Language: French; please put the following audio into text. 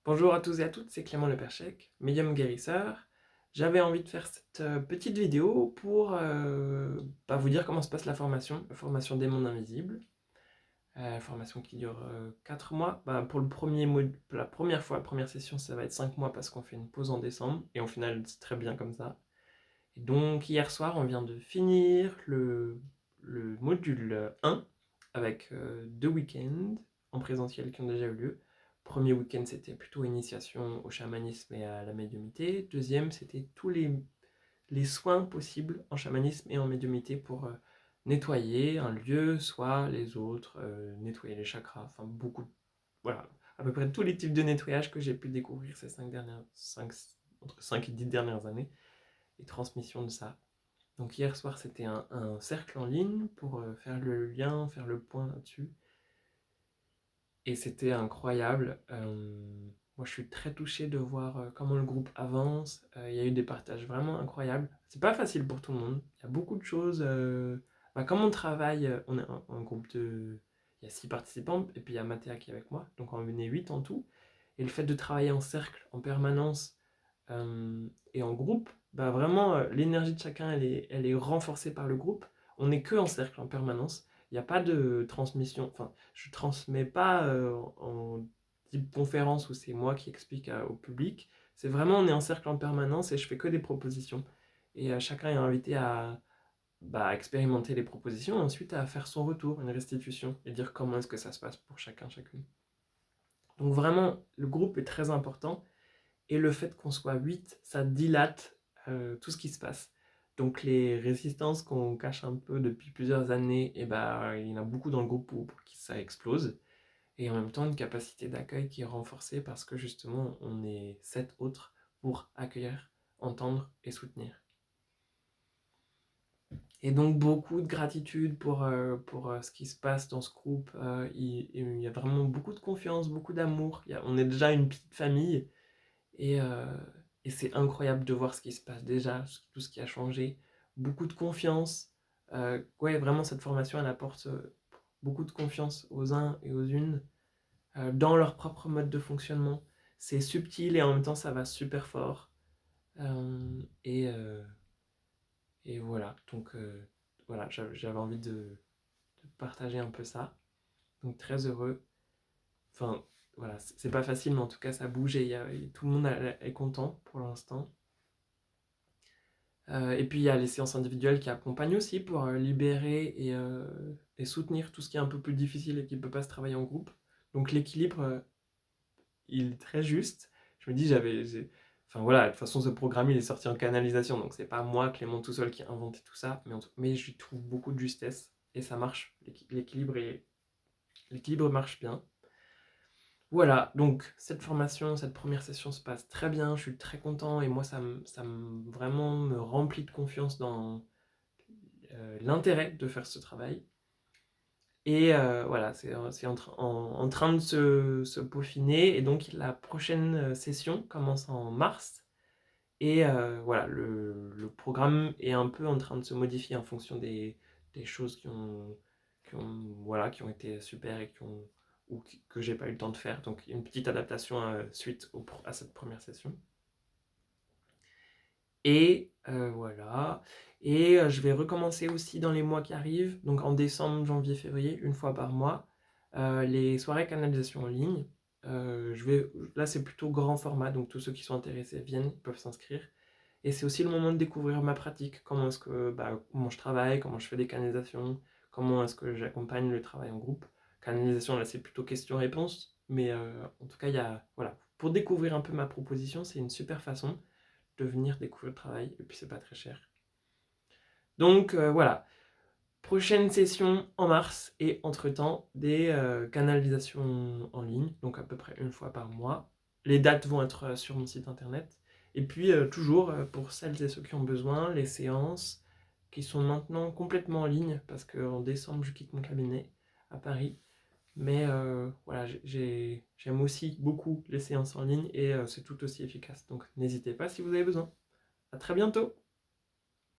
Bonjour à tous et à toutes, c'est Clément Le Perchec, médium guérisseur. J'avais envie de faire cette petite vidéo pour vous dire comment se passe la formation des mondes invisibles. Formation qui dure 4 mois. Pour le premier pour la première fois, la première session, ça va être 5 mois parce qu'on fait une pause en décembre et au final, c'est très bien comme ça. Et donc, hier soir, on vient de finir le module 1 avec 2 week-ends en présentiel qui ont déjà eu lieu. Premier week-end, c'était plutôt initiation au chamanisme et à la médiumité. Deuxième, c'était tous les soins possibles en chamanisme et en médiumité pour nettoyer un lieu, soit les autres, nettoyer les chakras, enfin beaucoup, voilà, à peu près tous les types de nettoyage que j'ai pu découvrir ces entre 5 et 10 dernières années, et transmission de ça. Donc hier soir, c'était un cercle en ligne pour faire le lien, faire le point là-dessus. Et c'était incroyable. Moi, je suis très touché de voir comment le groupe avance. Il y a eu des partages vraiment incroyables. C'est pas facile pour tout le monde. Il y a beaucoup de choses. Comme on travaille, on est un groupe de. Il y a 6 participants, et puis il y a Mathéa qui est avec moi. Donc on est 8 en tout. Et le fait de travailler en cercle, en permanence, et en groupe, vraiment, l'énergie de chacun, elle est renforcée par le groupe. On n'est que en cercle en permanence. Il n'y a pas de transmission. Enfin, je ne transmets pas en type conférence où c'est moi qui explique au public. C'est vraiment, on est en cercle en permanence et je fais que des propositions. Et chacun est invité à expérimenter les propositions et ensuite à faire son retour, une restitution, et dire comment est-ce que ça se passe pour chacun, chacune. Donc vraiment, le groupe est très important. Et le fait qu'on soit 8, ça dilate tout ce qui se passe. Donc les résistances qu'on cache un peu depuis plusieurs années, il y en a beaucoup dans le groupe pour que ça explose. Et en même temps, une capacité d'accueil qui est renforcée parce que justement, on est 7 autres pour accueillir, entendre et soutenir. Et donc beaucoup de gratitude pour ce qui se passe dans ce groupe. Il y a vraiment beaucoup de confiance, beaucoup d'amour. On est déjà une petite famille. Et, euh, et c'est incroyable de voir ce qui se passe déjà, tout ce qui a changé. Beaucoup de confiance. Ouais, vraiment, cette formation, elle apporte beaucoup de confiance aux uns et aux unes dans leur propre mode de fonctionnement. C'est subtil et en même temps, ça va super fort. Euh, et, euh, et voilà, donc voilà, j'avais envie de partager un peu ça. Donc très heureux. Enfin, voilà, c'est pas facile, mais en tout cas, ça bouge et tout le monde est content pour l'instant. Et puis il y a les séances individuelles qui accompagnent aussi pour libérer et soutenir tout ce qui est un peu plus difficile et qui ne peut pas se travailler en groupe. Donc l'équilibre, il est très juste. Je me dis, enfin voilà, de toute façon ce programme il est sorti en canalisation, donc c'est pas moi, Clément tout seul, qui a inventé tout ça, mais je trouve beaucoup de justesse et ça marche. L'équilibre marche bien. Voilà, donc cette formation, cette première session se passe très bien, je suis très content et moi vraiment me remplit de confiance dans l'intérêt de faire ce travail. Et voilà, c'est en train de se peaufiner. Et donc la prochaine session commence en mars. Et voilà, le programme est un peu en train de se modifier en fonction des choses qui ont été super et que j'ai pas eu le temps de faire. Donc une petite adaptation suite à cette première session. Et voilà. Et je vais recommencer aussi dans les mois qui arrivent, donc en décembre, janvier, février, une fois par mois, les soirées canalisation en ligne. Là, c'est plutôt grand format, donc tous ceux qui sont intéressés viennent, peuvent s'inscrire. Et c'est aussi le moment de découvrir ma pratique, comment je travaille, comment je fais des canalisations, comment est-ce que j'accompagne le travail en groupe. Canalisation, là, c'est plutôt question-réponse, mais en tout cas, voilà. Pour découvrir un peu ma proposition, c'est une super façon de venir découvrir le travail, et puis c'est pas très cher. Donc voilà, prochaine session en mars, et entre-temps, des canalisations en ligne, donc à peu près une fois par mois. Les dates vont être sur mon site internet. Et puis toujours, pour celles et ceux qui ont besoin, les séances qui sont maintenant complètement en ligne, parce qu'en décembre, je quitte mon cabinet à Paris. Mais voilà, j'aime aussi beaucoup les séances en ligne et c'est tout aussi efficace. Donc n'hésitez pas si vous avez besoin. À très bientôt!